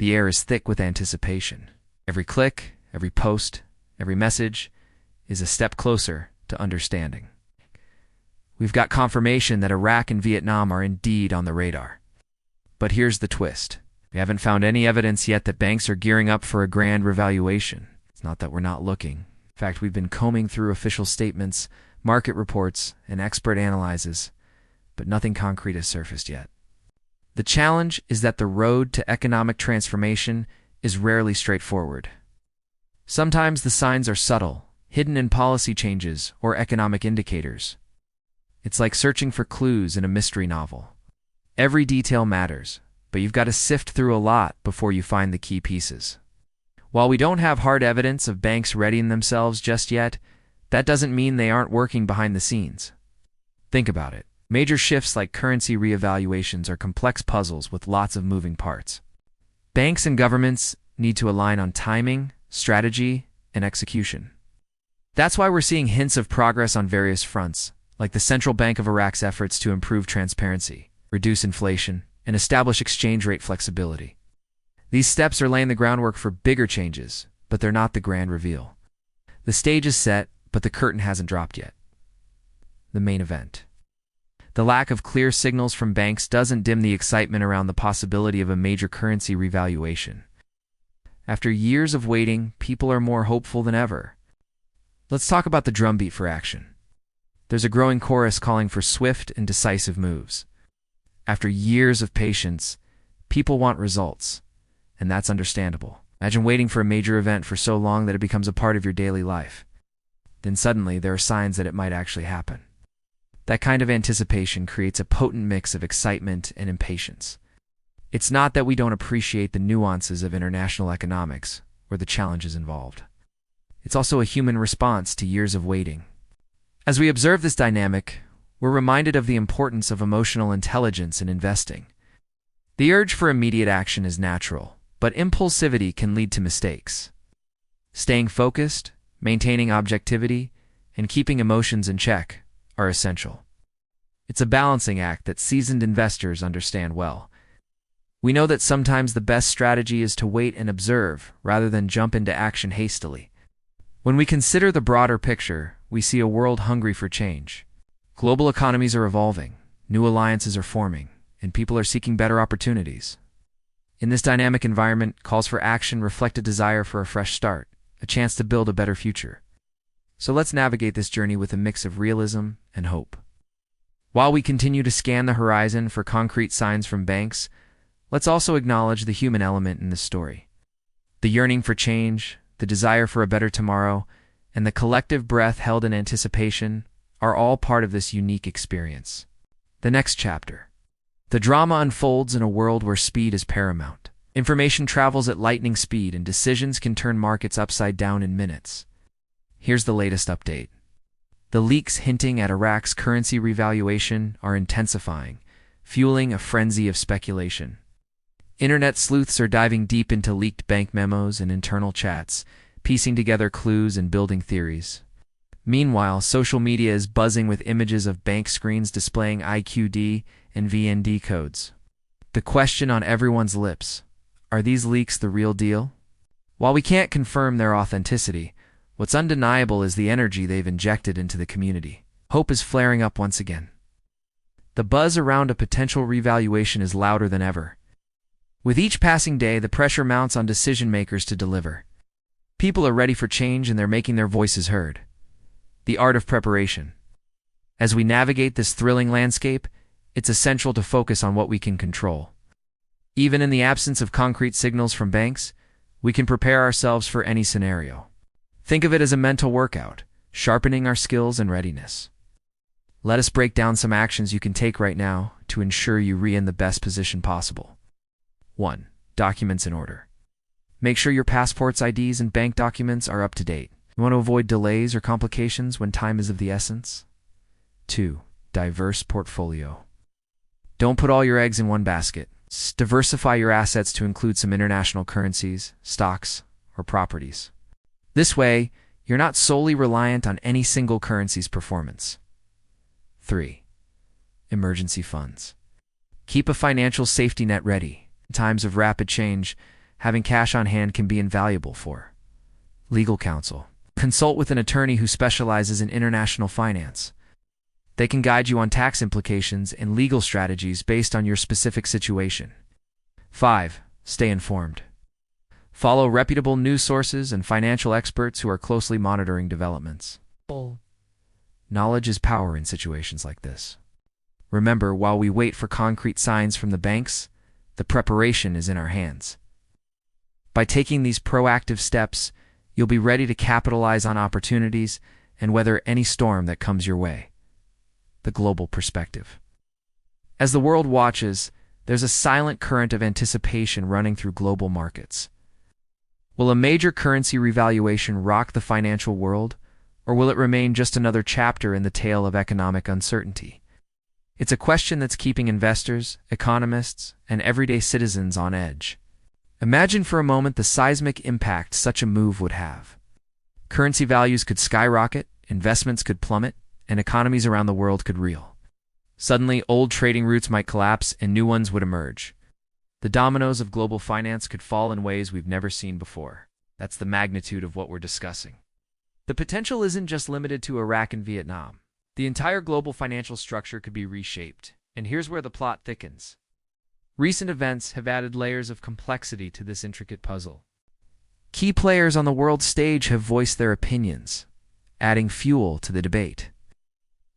The air is thick with anticipation. Every click, every post, every message is a step closer to understanding. We've got confirmation that Iraq and Vietnam are indeed on the radar. But here's the twist. We haven't found any evidence yet that banks are gearing up for a grand revaluation. It's not that we're not looking. In fact, we've been combing through official statements, market reports, and expert analyses, but nothing concrete has surfaced yet. The challenge is that the road to economic transformation is rarely straightforward. Sometimes the signs are subtle, hidden in policy changes or economic indicators. It's like searching for clues in a mystery novel. Every detail matters, but you've got to sift through a lot before you find the key pieces. While we don't have hard evidence of banks readying themselves just yet, that doesn't mean they aren't working behind the scenes. Think about it. Major shifts like currency reevaluations are complex puzzles with lots of moving parts. Banks and governments need to align on timing, strategy, and execution. That's why we're seeing hints of progress on various fronts, like the Central Bank of Iraq's efforts to improve transparency, reduce inflation, and establish exchange rate flexibility. These steps are laying the groundwork for bigger changes, but they're not the grand reveal. The stage is set, but the curtain hasn't dropped yet. The main event. The lack of clear signals from banks doesn't dim the excitement around the possibility of a major currency revaluation. After years of waiting, people are more hopeful than ever. Let's talk about the drumbeat for action. There's a growing chorus calling for swift and decisive moves. After years of patience, people want results, and that's understandable. Imagine waiting for a major event for so long that it becomes a part of your daily life. Then suddenly there are signs that it might actually happen. That kind of anticipation creates a potent mix of excitement and impatience. It's not that we don't appreciate the nuances of international economics or the challenges involved. It's also a human response to years of waiting. As we observe this dynamic, we're reminded of the importance of emotional intelligence in investing. The urge for immediate action is natural, but impulsivity can lead to mistakes. Staying focused, maintaining objectivity, and keeping emotions in check are essential. It's a balancing act that seasoned investors understand well. We know that sometimes the best strategy is to wait and observe rather than jump into action hastily. When we consider the broader picture, we see a world hungry for change. Global economies are evolving, new alliances are forming, and people are seeking better opportunities. In this dynamic environment, calls for action reflect a desire for a fresh start, a chance to build a better future. So let's navigate this journey with a mix of realism and hope. While we continue to scan the horizon for concrete signs from banks, let's also acknowledge the human element in this story. The yearning for change, the desire for a better tomorrow, and the collective breath held in anticipation are all part of this unique experience. The next chapter. The drama unfolds in a world where speed is paramount. Information travels at lightning speed and decisions can turn markets upside down in minutes. Here's the latest update. The leaks hinting at Iraq's currency revaluation are intensifying, fueling a frenzy of speculation. Internet sleuths are diving deep into leaked bank memos and internal chats, piecing together clues and building theories. Meanwhile, social media is buzzing with images of bank screens displaying IQD and VND codes. The question on everyone's lips: are these leaks the real deal? While we can't confirm their authenticity, what's undeniable is the energy they've injected into the community. Hope is flaring up once again. The buzz around a potential revaluation is louder than ever. With each passing day, the pressure mounts on decision-makers to deliver. People are ready for change and they're making their voices heard. The art of preparation. As we navigate this thrilling landscape, it's essential to focus on what we can control. Even in the absence of concrete signals from banks, we can prepare ourselves for any scenario. Think of it as a mental workout, sharpening our skills and readiness. Let us break down some actions you can take right now to ensure you re in the best position possible. 1. Documents in order. Make sure your passports, IDs, and bank documents are up to date. You want to avoid delays or complications when time is of the essence. 2. Diverse portfolio. Don't put all your eggs in one basket. Diversify your assets to include some international currencies, stocks, or properties. This way, you're not solely reliant on any single currency's performance. 3. Emergency funds. Keep a financial safety net ready. In times of rapid change, having cash on hand can be invaluable for legal counsel. Consult with an attorney who specializes in international finance. They can guide you on tax implications and legal strategies based on your specific situation. 5. Stay informed. Follow reputable news sources and financial experts who are closely monitoring developments. Knowledge is power in situations like this. Remember, while we wait for concrete signs from the banks, the preparation is in our hands. By taking these proactive steps, you'll be ready to capitalize on opportunities and weather any storm that comes your way. The global perspective. As the world watches, there's a silent current of anticipation running through global markets. Will a major currency revaluation rock the financial world, or will it remain just another chapter in the tale of economic uncertainty? It's a question that's keeping investors, economists, and everyday citizens on edge. Imagine for a moment the seismic impact such a move would have. Currency values could skyrocket, investments could plummet, and economies around the world could reel. Suddenly, old trading routes might collapse and new ones would emerge. The dominoes of global finance could fall in ways we've never seen before. That's the magnitude of what we're discussing. The potential isn't just limited to Iraq and Vietnam. The entire global financial structure could be reshaped, and here's where the plot thickens. Recent events have added layers of complexity to this intricate puzzle. Key players on the world stage have voiced their opinions, adding fuel to the debate.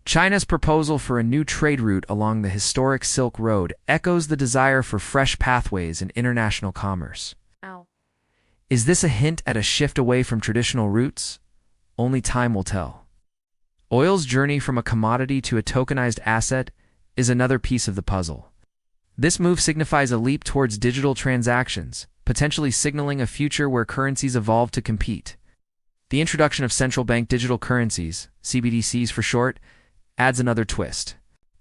China's proposal for a new trade route along the historic Silk Road echoes the desire for fresh pathways in international commerce. Is this a hint at a shift away from traditional routes? Only time will tell. Oil's journey from a commodity to a tokenized asset is another piece of the puzzle. This move signifies a leap towards digital transactions, potentially signaling a future where currencies evolve to compete. The introduction of central bank digital currencies, CBDCs for short, adds another twist.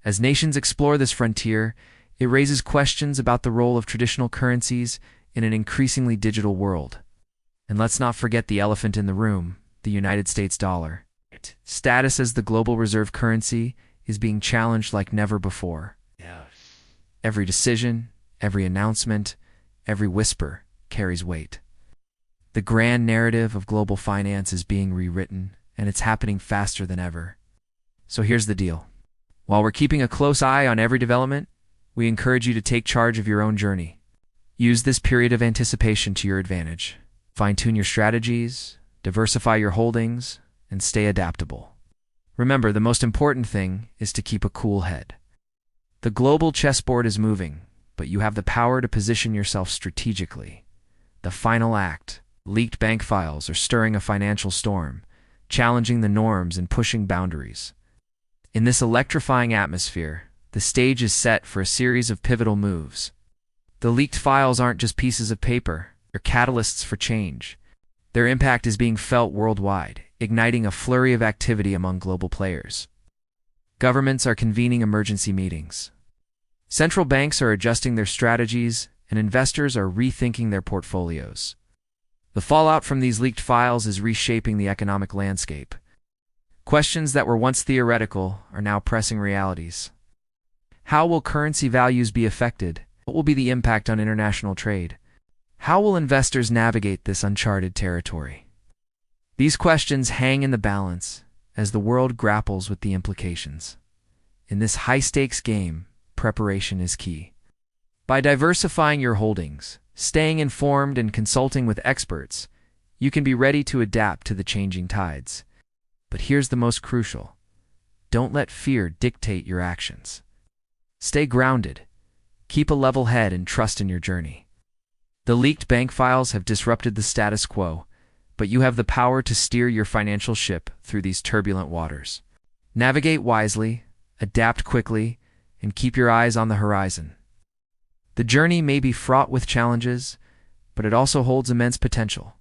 As nations explore this frontier, it raises questions about the role of traditional currencies in an increasingly digital world. And let's not forget the elephant in the room, the United States dollar. Its status as the global reserve currency is being challenged like never before. Every decision, every announcement, every whisper carries weight. The grand narrative of global finance is being rewritten, and it's happening faster than ever. So here's the deal. While we're keeping a close eye on every development, we encourage you to take charge of your own journey. Use this period of anticipation to your advantage. Fine-tune your strategies, diversify your holdings, and stay adaptable. Remember, the most important thing is to keep a cool head. The global chessboard is moving, but you have the power to position yourself strategically. The final act, leaked bank files, are stirring a financial storm, challenging the norms and pushing boundaries. In this electrifying atmosphere, the stage is set for a series of pivotal moves. The leaked files aren't just pieces of paper, they're catalysts for change. Their impact is being felt worldwide, igniting a flurry of activity among global players. Governments are convening emergency meetings. Central banks are adjusting their strategies, and investors are rethinking their portfolios. The fallout from these leaked files is reshaping the economic landscape. Questions that were once theoretical are now pressing realities. How will currency values be affected? What will be the impact on international trade? How will investors navigate this uncharted territory? These questions hang in the balance as the world grapples with the implications. In this high-stakes game, preparation is key. By diversifying your holdings, staying informed, and consulting with experts, you can be ready to adapt to the changing tides. But here's the most crucial. Don't let fear dictate your actions. Stay grounded. Keep a level head and trust in your journey. The leaked bank files have disrupted the status quo, but you have the power to steer your financial ship through these turbulent waters. Navigate wisely, adapt quickly, and keep your eyes on the horizon. The journey may be fraught with challenges, but it also holds immense potential.